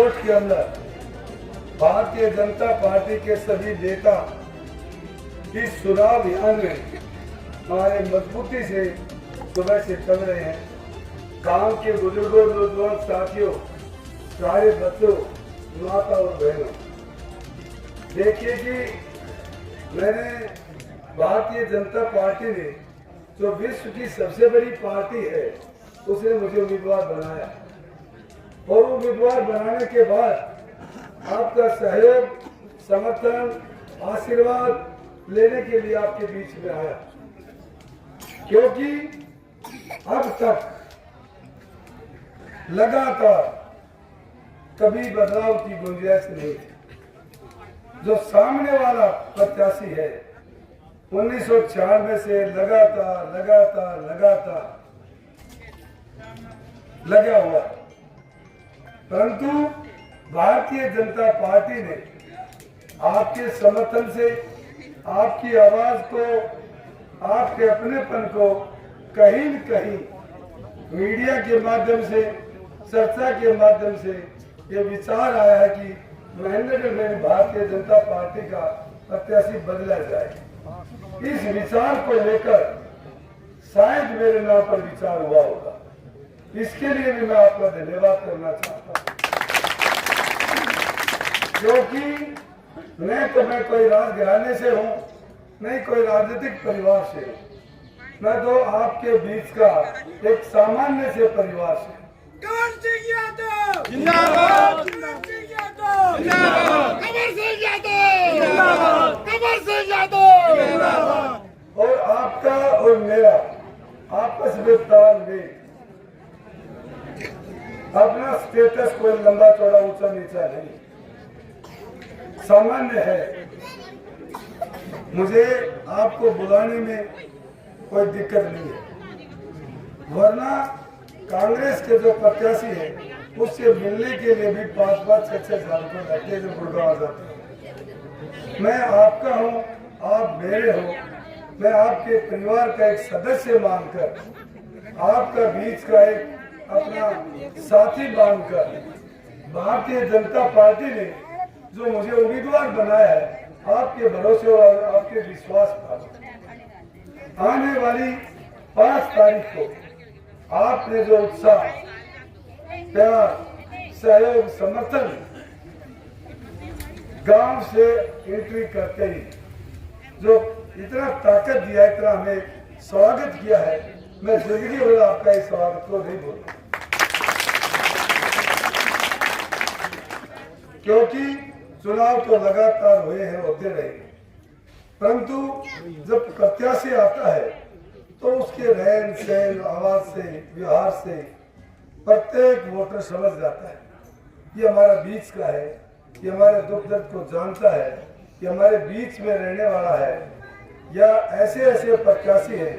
सिसोट के अंदर भारतीय जनता पार्टी के सभी नेता इस चुनाव अभियान में हमारे मजबूती से सुबह से चल रहे हैं। गांव के बुजुर्गों, नौजवान साथियों, सारे बच्चों, माता और बहनों, देखिए कि मैंने भारतीय जनता पार्टी ने जो विश्व की सबसे बड़ी पार्टी है उसने मुझे उम्मीदवार बनाया और उम्मीदवार बनाने के बाद आपका सहयोग, समर्थन, आशीर्वाद लेने के लिए आपके बीच में आया, क्योंकि अब तक लगातार कभी बदलाव की गुंजाइश नहीं थी। जो सामने वाला प्रत्याशी है 1996 से लगातार लगा हुआ, परंतु भारतीय जनता पार्टी ने आपके समर्थन से, आपकी आवाज को, आपके अपनेपन को कहीं न कहीं मीडिया के माध्यम से, चर्चा के माध्यम से ये विचार आया है कि महेंद्रगढ़ में भारतीय जनता पार्टी का प्रत्याशी बदला जाए। इस विचार को लेकर शायद मेरे नाम पर विचार हुआ होगा, इसके लिए भी मैं आपका धन्यवाद करना चाहता हूँ, क्योंकि मैं कोई राजघराने से हूँ, नहीं कोई राजनीतिक परिवार से हूँ, मैं तो आपके बीच का एक सामान्य से परिवार से। कमर सिंह यादव जिंदाबाद, कमर सिंह यादव जिंदाबाद, कमर सिंह यादव जिंदाबाद, कमर सिंह यादव जिंदाबाद। और आपका और मेरा आपस में तालमेल, अपना स्टेटस कोई लंबा चौड़ा ऊंचा नीचा नहीं, सामान्य है। मुझे आपको बुलाने में कोई दिक्कत नहीं है, वरना कांग्रेस के जो प्रत्याशी है उससे मिलने के लिए भी 5-5, 6-6 साल को लगते जो गुड़गांव आ जाते। मैं आपका हूँ, आप मेरे हो, मैं आपके परिवार का एक सदस्य मानकर, आपका बीच का एक अपना साथी मानकर, भारतीय जनता पार्टी ने जो मुझे उम्मीदवार बनाया है, आपके भरोसे और आपके विश्वास पर आने वाली 5 तारीख को आपने जो उत्साह, प्यार, सहयोग, समर्थन गांव से एंट्री करते ही जो इतना ताकत दिया, इतना हमें स्वागत किया है, मैं जिंदगी भर आपका इस स्वागत को नहीं भूलूंगा, क्योंकि चुनाव तो लगातार हुए हैं, होते रहेंगे, परंतु जब प्रत्याशी आता है तो उसके रहन सहन, आवाज से, व्यवहार से प्रत्येक वोटर समझ जाता है ये हमारा बीच का है, ये हमारे दुख दर्द को जानता है, ये हमारे बीच में रहने वाला है, या ऐसे प्रत्याशी हैं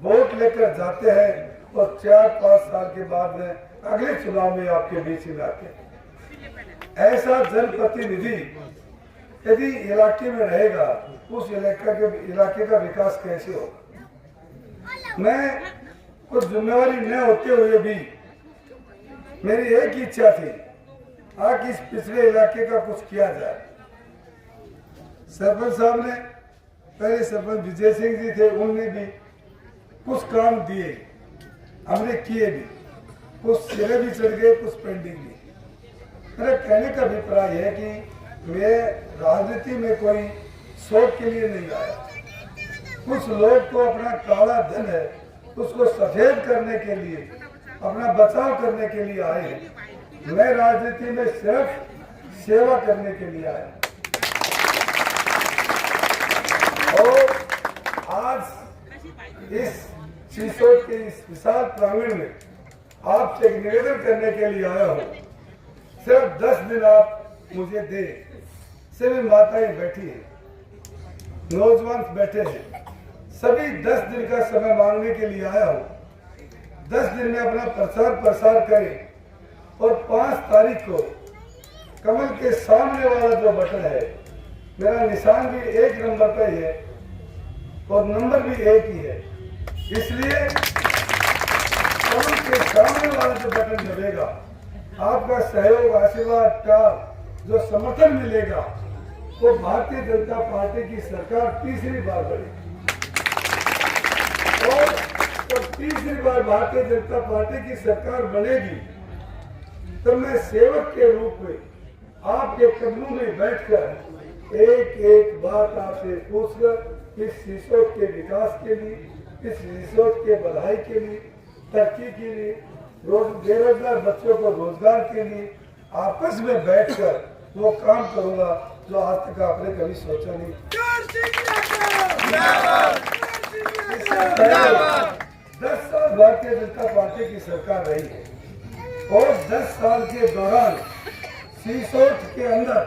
वोट लेकर जाते हैं और 4-5 साल के बाद में अगले चुनाव में आपके बीच में आते हैं। ऐसा जनप्रतिनिधि यदि इलाके में रहेगा, उस इलाके का विकास कैसे होगा? मैं कुछ जिम्मेवारी न होते हुए भी मेरी एक इच्छा थी कि इस पिछले इलाके का कुछ किया जाए। सरपंच साहब ने, पहले सरपंच विजय सिंह जी थे, उन्होंने भी कुछ काम दिए, हमने किए भी, कुछ सिरे भी चढ़ गए, कुछ पेंडिंग भी। मेरा कहने का अभिप्राय है कि मैं राजनीति में कोई शौक के लिए नहीं आया। कुछ लोग को अपना काला धन है उसको सफेद करने के लिए, अपना बचाव करने के लिए आए हैं। मैं राजनीति में सिर्फ सेवा करने के लिए आया। और आज इस सिसोट के इस विशाल प्रांगण में आपसे एक निवेदन करने के लिए आया हूँ। सिर्फ 10 दिन आप मुझे दे। सभी माताएं बैठी हैं, नौजवान बैठे हैं, सभी 10 दिन का समय मांगने के लिए आया हूँ। 10 दिन में अपना प्रचार प्रसार करें और 5 तारीख को कमल के सामने वाला जो बटन है, मेरा निशान भी 1 नंबर का ही है और नंबर भी 1 ही है, इसलिए कमल के सामने वाला जो बटन दबेगा आपका सहयोग, आशीर्वाद, प्यार जो समर्थन मिलेगा वो भारतीय जनता पार्टी की सरकार तीसरी बार बनेगी। और तो तीसरी बार भारतीय जनता पार्टी की सरकार बनेगी तो मैं सेवक के रूप में आपके कदमों में बैठकर एक एक बात आपसे पूछकर इस रिसोर्ट के विकास के लिए, इस रिसोर्ट के बढ़ाई के लिए, तरक्की के लिए, बेरोजगार बच्चों को रोजगार के लिए आपस में बैठकर वो काम करूंगा जो आज तक आपने कभी सोचा नहीं। 10 साल भारतीय जनता पार्टी की सरकार रही है और 10 साल के दौरान सीसोट के अंदर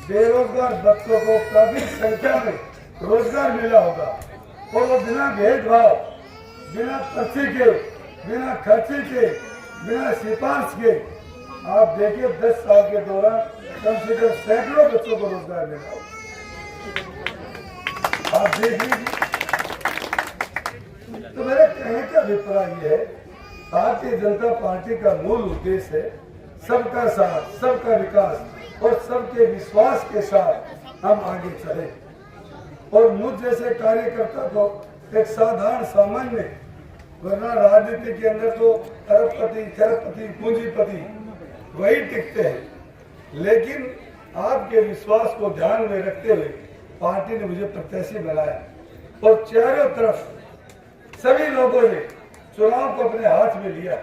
बेरोजगार बच्चों को काफी संख्या में रोजगार मिला होगा और वो बिना भेदभाव, बिना पर्ची के, बिना खर्चे के, बिना सिफारिश के आप देखिए 10 साल के दौरान कम से कम सैकड़ों बच्चों को रोजगार मिला होगा। आप देख लीजिए। तो मेरे कहने का अभिप्राय ये है, भारतीय जनता पार्टी का मूल उद्देश्य है सबका साथ, सबका विकास और सबके विश्वास के साथ हम आगे चले। और मुझ जैसे कार्यकर्ता को एक साधारण सामान्य, वरना राजनीति के अंदर तो अरबपति, खरबपति, पूंजीपति वही टिकते हैं, लेकिन आपके विश्वास को ध्यान में रखते हुए पार्टी ने मुझे प्रत्याशी बनाया और चारों तरफ सभी लोगों ने चुनाव को अपने हाथ में लिया।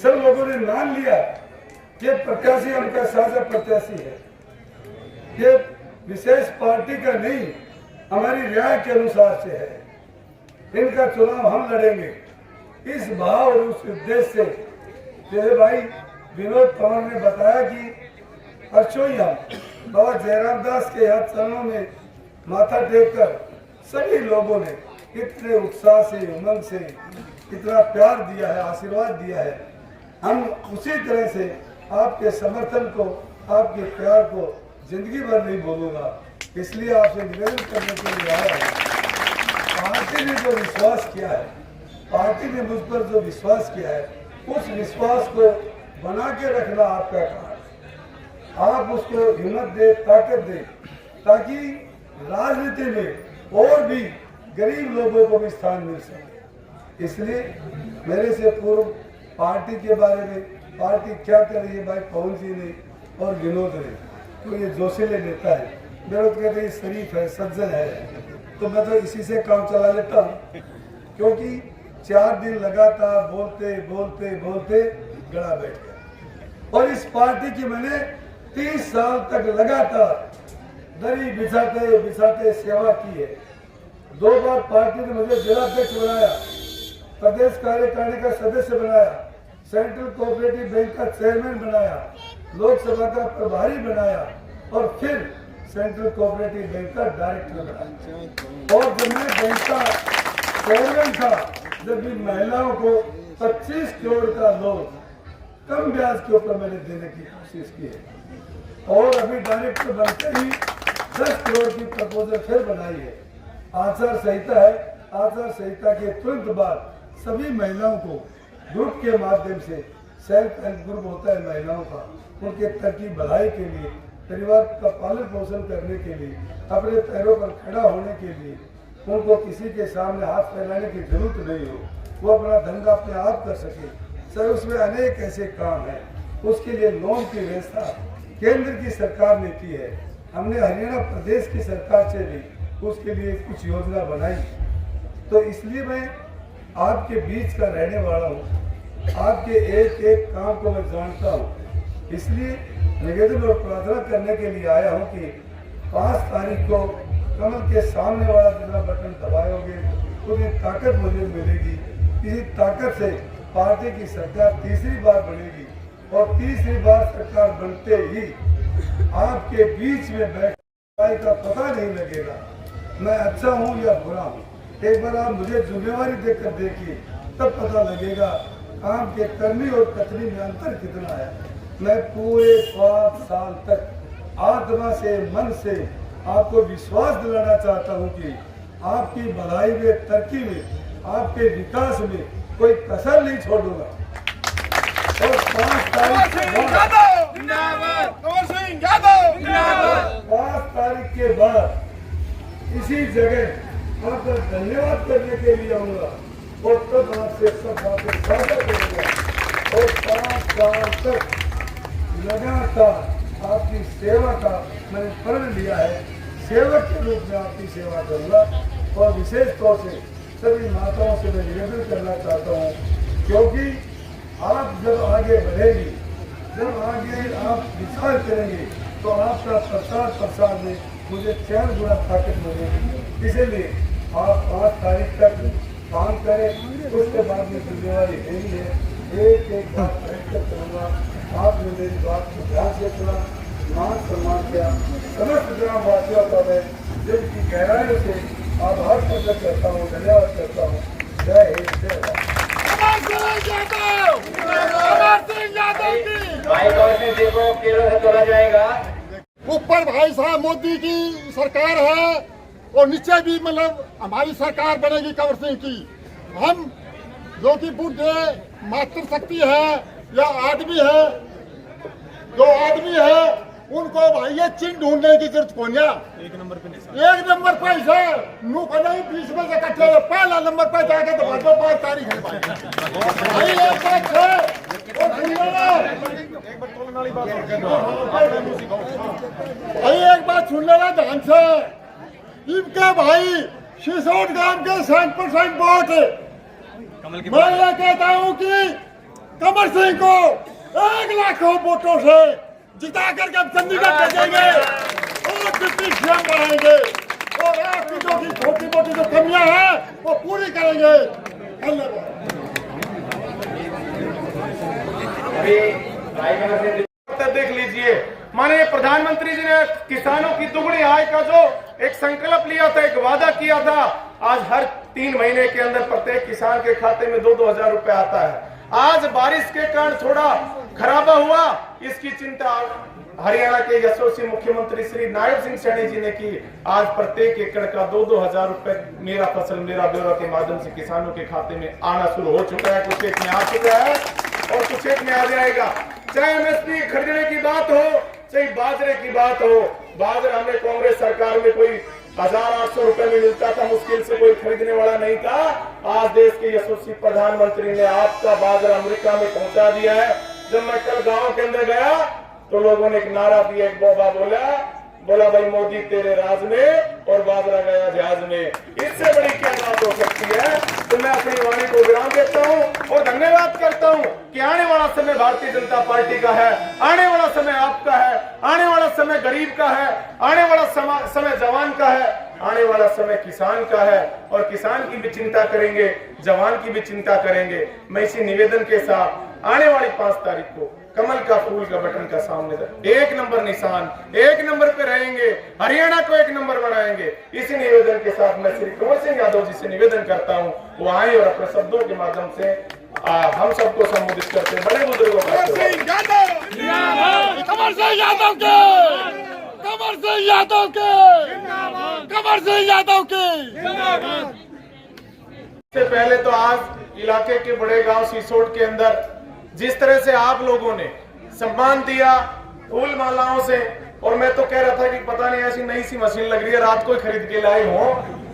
सब लोगों ने मान लिया कि प्रत्याशी उनका साझा प्रत्याशी है, ये विशेष पार्टी का नहीं, हमारी राय के अनुसार से है, इनका चुनाव हम लड़ेंगे। इस भाव और उस उद्देश्य से मेरे भाई विनोद पवार ने बताया कि परसों ही हम बाबा जयराम दास के यहाँ चरणों में माथा टेक कर सभी लोगों ने इतने उत्साह से, उमंग से इतना प्यार दिया है, आशीर्वाद दिया है। हम उसी तरह से आपके समर्थन को, आपके प्यार को जिंदगी भर नहीं भूलूंगा। इसलिए आपसे निवेदन करने के लिए आया हूँ। पार्टी ने जो विश्वास किया है, पार्टी ने मुझ पर जो विश्वास किया है, उस विश्वास को बना के रखना आपका काम। आप उसको हिम्मत दे, ताकत दे, ताकि राजनीति में और भी गरीब लोगों को भी स्थान मिल सके। इसलिए मेरे से पूर्व पार्टी के बारे में, पार्टी क्या कर रही है, भाई पवन जी ने और विनोद ने, तो ये जोशीले नेता है, विनोद कहते हैं शरीफ है, सज्जन है, तो मैं तो इसी से काम चला लेता हूँ। क्योंकि 4 दिन लगातार बोलते बोलते बोलते गला बैठ गया। और इस पार्टी की मैंने 30 साल तक लगातार दरी बिछाते बिछाते सेवा की है। 2 बार पार्टी ने मुझे जिलाध्यक्ष बनाया, प्रदेश कार्यकारिणी का सदस्य बनाया, सेंट्रल कोऑपरेटिव बैंक का चेयरमैन बनाया, लोकसभा का प्रभारी बनाया और फिर सेंट्रल कोऑपरेटिव बैंक का डायरेक्टर बनाया। और जब मैं बैंक का चेयरमैन था, जब भी महिलाओं को 25 करोड़ का लोन कम ब्याज के ऊपर मैंने देने की कोशिश की है। और अभी डायरेक्टर बनते ही 10 करोड़ की प्रपोजल फिर बनाई है। आचार संहिता है, आचार संहिता के तुरंत बाद सभी महिलाओं को ग्रुप के माध्यम से, सेल्फ हेल्प ग्रुप होता है महिलाओं का, उनके तरक्की भलाई के लिए, परिवार का पालन पोषण करने के लिए, अपने पैरों पर खड़ा होने के लिए, उनको किसी के सामने हाथ फैलाने की जरूरत नहीं हो, वो अपना धंधा अपने आप कर सके। सर उसमें अनेक ऐसे काम हैं, उसके लिए लोन की व्यवस्था केंद्र की सरकार ने की है। हमने हरियाणा प्रदेश की सरकार से भी उसके लिए कुछ योजना बनाई। तो इसलिए मैं आपके बीच का रहने वाला हूँ, आपके एक एक काम को मैं जानता हूँ। इसलिए निवेदन और प्रार्थना करने के लिए आया हूँ कि 5 तारीख को कमल के सामने वाला जितना बटन दबाओगे उतनी ताकत मुझे मिलेगी। इसी ताकत से पार्टी की सरकार तीसरी बार बनेगी और तीसरी बार सरकार बनते ही आपके बीच में बैठने का पता नहीं लगेगा मैं अच्छा हूँ या बुरा हूँ। एक बार आप मुझे जिम्मेवारी देकर देखिए, तब पता लगेगा काम के करनी और कतनी में अंतर कितना है। मैं पूरे 5 साल तक आत्मा से, मन से आपको विश्वास दिलाना चाहता हूँ कि आपकी भलाई में, तरक्की में, आपके विकास में कोई कसर नहीं छोड़ूंगा। और 5 तारीख के बाद इसी जगह आपका धन्यवाद करने के लिए आऊंगा और तब आपसे सब बातें साझा करूंगा। और 5 साल तक लगातार आपकी सेवा का मैंने प्रण लिया है। सेवक के रूप में आपकी सेवा करूंगा और विशेष तौर से सभी माताओं से मैं निवेदन करना चाहता हूँ, क्योंकि आप जब आगे बढ़ेंगी, जब आगे आप विचार करेंगे तो आपका प्रचार प्रसार में मुझे 4 गुना ताकत मिलेगी। इसलिए आप 5 तारीख तक काम करें। उसके बाद में जिम्मेवारी मेरी है। एक बात प्रयत्न करूँगा, आपने मेरी बात को ध्यान से सुना, मान सम्मान किया। समस्त ग्रामवासियों का मैं दिल की गहराइयों से आभार प्रकट करता हूँ, धन्यवाद करता हूँ। जय हिंद, जय भारत। ऊपर भाई साहब मोदी की सरकार है और नीचे भी मतलब हमारी सरकार बनेगी कंवर सिंह की। हम जो कि बुढ़े मातृशक्ति है या आदमी है, जो आदमी है उनको भाई ये चिन्ह ढूंढने की जरूरत कौन है। 1 नंबर पे है नू को नहीं 20 में से इकट्ठे पहला नंबर पे जाके तो भाजपा 5 तारीख है भाई। एक बात सुन लेना ध्यान से, इनके भाई सिसोट गांव के 60% वोट मैं ये कहता हूँ कि कंवर सिंह को 1 लाख वोटों से जिता करके हम चंडीगढ़ भेजेंगे और डिप्टी सीएम बनाएंगे और आपकी जो की छोटी मोटी जो कमियां हैं वो पूरी करेंगे। देख लीजिए, माननीय प्रधानमंत्री जी ने किसानों की दुगनी आय का जो एक संकल्प लिया था, एक वादा किया था, आज हर 3 महीने के अंदर प्रत्येक किसान के खाते में 2-2 हजार रुपए आता है। आज बारिश के कारण थोड़ा खराबा हुआ, इसकी चिंता हरियाणा के यशस्वी मुख्यमंत्री श्री नायब सिंह सैनी जी ने की। आज प्रत्येक एकड़ का 2-2 हजार रुपए मेरा फसल मेरा ब्यौरा के माध्यम से किसानों के खाते में आना शुरू हो चुका है। कुछ एक में आ चुका है और कुछ एक में आ जाएगा। चाहे एमएसपी खरीदने की बात हो, चाहे बाजरे की बात हो, बाजरा हमें कांग्रेस सरकार में कोई 1800 रुपए में मिलता था, मुश्किल से कोई खरीदने वाला नहीं था। आज देश के यशस्वी प्रधानमंत्री ने आपका बाजरा अमेरिका में पहुंचा दिया है। जब मैं कल गांव के अंदर गया तो लोगों ने एक नारा दिया, एक बोबा बोला भाई मोदी तेरे राज में और बाजरा गया जहाज में। इससे बड़ी क्या बात हो सकती है। तो मैं अपनी वाणी को विराम देता हूं और धन्यवाद करता हूं कि आने वाला समय भारतीय जनता पार्टी का है, आने वाला समय आपका है, आने वाला समय गरीब का है, आने वाला समय जवान का है, आने वाला समय किसान का है और किसान की भी चिंता करेंगे, जवान की भी चिंता करेंगे। मैं इसी निवेदन के साथ आने वाली 5 तारीख को कमल का फूल का बटन का सामने 1 नंबर निशान, 1 नंबर पे रहेंगे, हरियाणा को 1 नंबर बनाएंगे। इसी निवेदन के साथ मैं श्री कंवर सिंह यादव जी से निवेदन करता हूं, वो आए और अपने शब्दों के माध्यम से हम सबको संबोधित करते हैं। बड़े बुजुर्गों का कंवर सिंह यादव के इससे पहले तो आज इलाके के बड़े गांव सीसोट के अंदर जिस तरह से आप लोगों ने सम्मान दिया फूल मालाओं से, और मैं तो कह रहा था कि पता नहीं ऐसी नई सी मशीन लग रही है, रात को ही खरीद के लाए हो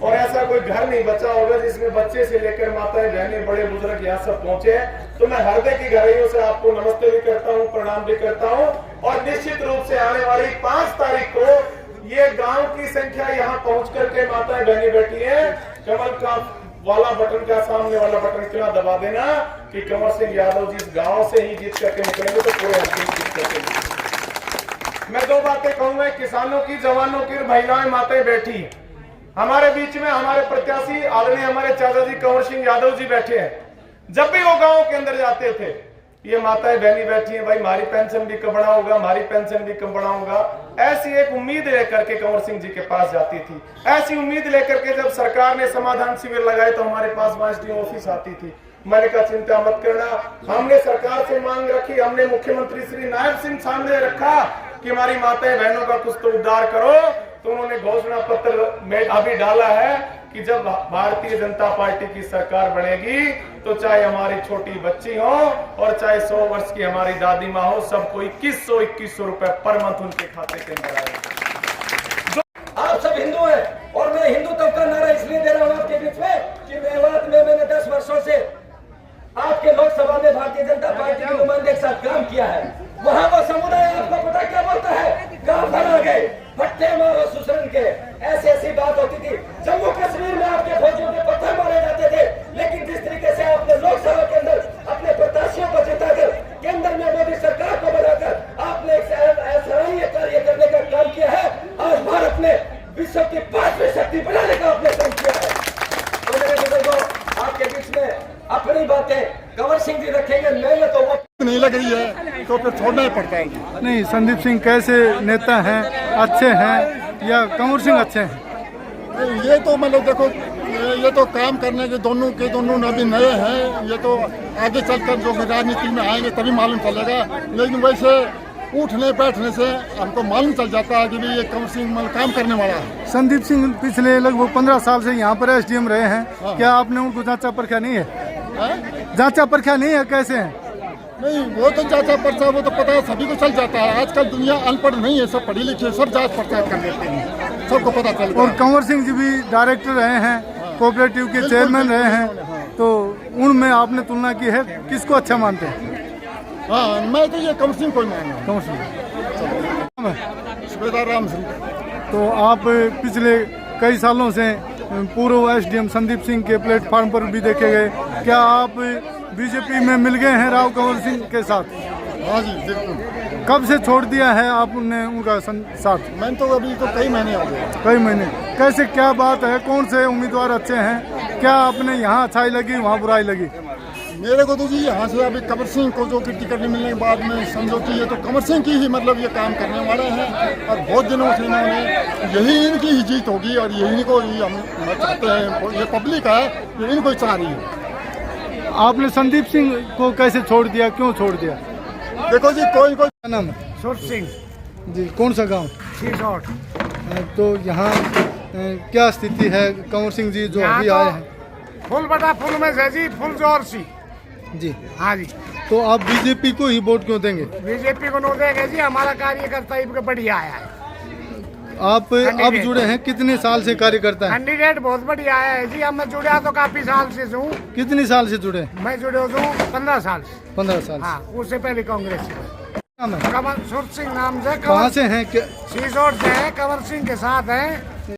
और ऐसा कोई घर नहीं बचा होगा जिसमें बच्चे से लेकर माताएं बहनें बड़े बुजुर्ग यहाँ सब पहुंचे हैं। तो मैं हृदय की गहराइयों से आपको नमस्ते भी करता हूँ, प्रणाम भी करता हूँ और निश्चित रूप से आने वाली 5 तारीख को ये गाँव की संख्या यहाँ पहुंच करके माताएं बहनें बैठी है, कमल का वाला बटन का सामने वाला बटन क्यों दबा देना कि कंवर सिंह यादव जी गांव से ही जीत करके निकलेंगे तो पूरे हल्के जीत करके। मैं 2 बातें कहूंगा, किसानों की, जवानों की, महिलाएं माताएं बैठी हमारे बीच में, हमारे प्रत्याशी आदरणीय हमारे चाचा जी कंवर सिंह यादव जी बैठे हैं। जब भी वो गाँव के अंदर जाते थे ये माताएं बहनी बैठी है, भाई हमारी पेंशन भी कम बढ़ा होगा, हमारी पेंशन भी कम बढ़ा होगा, ऐसी एक उम्मीद लेकर के कंवर सिंह जी के पास जाती थी। ऐसी उम्मीद लेकर के जब सरकार ने समाधान शिविर लगाए तो हमारे पास वाइसडी ऑफिस आती थी। मैंने कहा चिंता मत करना, हमने सरकार से मांग रखी, हमने मुख्यमंत्री श्री नायब सिंह सामने रखा कि हमारी माताएं बहनों का कुछ तो उद्धार करो। तो उन्होंने घोषणा पत्र में अभी डाला है कि जब भारतीय जनता पार्टी की सरकार बनेगी तो चाहे हमारी छोटी बच्ची हो और चाहे 100 वर्ष की हमारी दादी माँ हो, सबको 2100 रुपए पर मंथ उनके खाते के अंदर आएगा। आप सब हिंदू हैं और मैं हिंदुत्व का नारा इसलिए दे रहा हूं आपके बीच में कि मेवात में मैंने 10 वर्षों से आपके लोकसभा में भारतीय जनता पार्टी के नुमाइंदे के साथ काम किया है। वहां वो समुदाय आपको पता क्या बोलता है, गांव भर आ गए, भट्टे मारो सुसरन के, ऐसी बात होती थी। जम्मू कश्मीर में आपके फौजियों के पत्थर मारे जाते थे, लेकिन जिस तरीके से आपने लोकसभा के अंदर अपने प्रत्याशियों को जिताकर केंद्र में मोदी सरकार को बनाकर आपने एक सराहनीय कार्य करने का काम किया है। आज भारत में विश्व की 5वीं शक्ति बनाने का आपने काम किया है। तो मेरे बुजुर्गों, आपके बीच में अपनी बातें कंवर सिंह जी रखेंगे, मेहनत तो वो नहीं लग रही है तो फिर छोड़ना ही पड़ता है। नहीं, संदीप सिंह कैसे नेता हैं, अच्छे हैं या कंवर सिंह अच्छे हैं? ये तो मतलब देखो, ये तो काम करने के दोनों अभी नए हैं। ये तो आगे चलकर जो राजनीति में आएंगे तभी मालूम चलेगा, लेकिन वैसे उठने बैठने से हमको मालूम चल जाता है कि भाई ये कंवर सिंह मतलब काम करने वाला है। संदीप सिंह पिछले लगभग 15 साल से यहाँ पर एसडीएम रहे हैं। हाँ। क्या आपने उनको जांचा परखा नहीं है? जांचा परखा नहीं है, कैसे हैं? नहीं, वो तो जांचा पर्चा वो तो पता है, सभी को चल जाता है। आजकल दुनिया अनपढ़ नहीं है, सब पढ़ी लिखी है, सब जांच पड़ताल कर लेते हैं, सबको पता चलता और है। कंवर सिंह जी भी डायरेक्टर रहे हैं, कोऑपरेटिव के चेयरमैन रहे हैं, तो उनमें आपने तुलना की है, किसको अच्छा मानते हैं? हाँ, मैं तो ये कंवर सिंह को ही मानता हूँ। कंवर सिंह। सुबेदार राम सिंह। तो आप पिछले कई सालों से पूर्व एसडीएम संदीप सिंह के प्लेटफॉर्म पर भी देखे गए। क्या आप बीजेपी में मिल गए हैं राव कंवर सिंह के साथ? हाँ जी, बिल्कुल। कब से छोड़ दिया है आपने उनका साथ? मैं तो अभी तो कई महीने हो गए। कई महीने। कैसे, क्या बात है, कौन से उम्मीदवार अच्छे हैं? क्या आपने यहाँ अच्छाई लगी, वहाँ बुराई लगी? मेरे को तो जी यहाँ से अभी कंवर सिंह को जो कि टिकट मिलने के बाद में समझो कि ये तो कंवर सिंह की ही मतलब ये काम करने वाले हैं और बहुत दिनों से इन्होंने यही इनकी ही जीत होगी और यही को ही हम चाहते हैं। ये पब्लिक है, ये इनको चाह रही है। आपने संदीप सिंह को कैसे छोड़ दिया, क्यों छोड़ दिया? देखो जी, कोई क्या नाम है? सुर सिंह जी, कौन सा गांव? सीसोट। तो यहाँ क्या स्थिति है? कंवर सिंह जी जो अभी आए हैं। फुल बटा फुल में है जी, फुल जोर सी। जी हाँ जी। तो आप बीजेपी को ही वोट क्यों देंगे? बीजेपी को नहीं देंगे जी, हमारा कार्यकर्ता ही बढ़िया आया है। आप अब जुड़े हैं, कितने साल से कार्य करता है? कैंडिडेट बहुत बढ़िया आया है जी। अब मैं जुड़ा तो काफी साल से हूँ। कितने साल से जुड़े? मैं जुड़े हूँ 15 साल से। 15 साल। हाँ, उससे पहले कांग्रेस से। नाम है? कंवर सुर सिंह नाम से। कहाँ से हैं? सीसोट से है, कंवर सिंह के साथ है।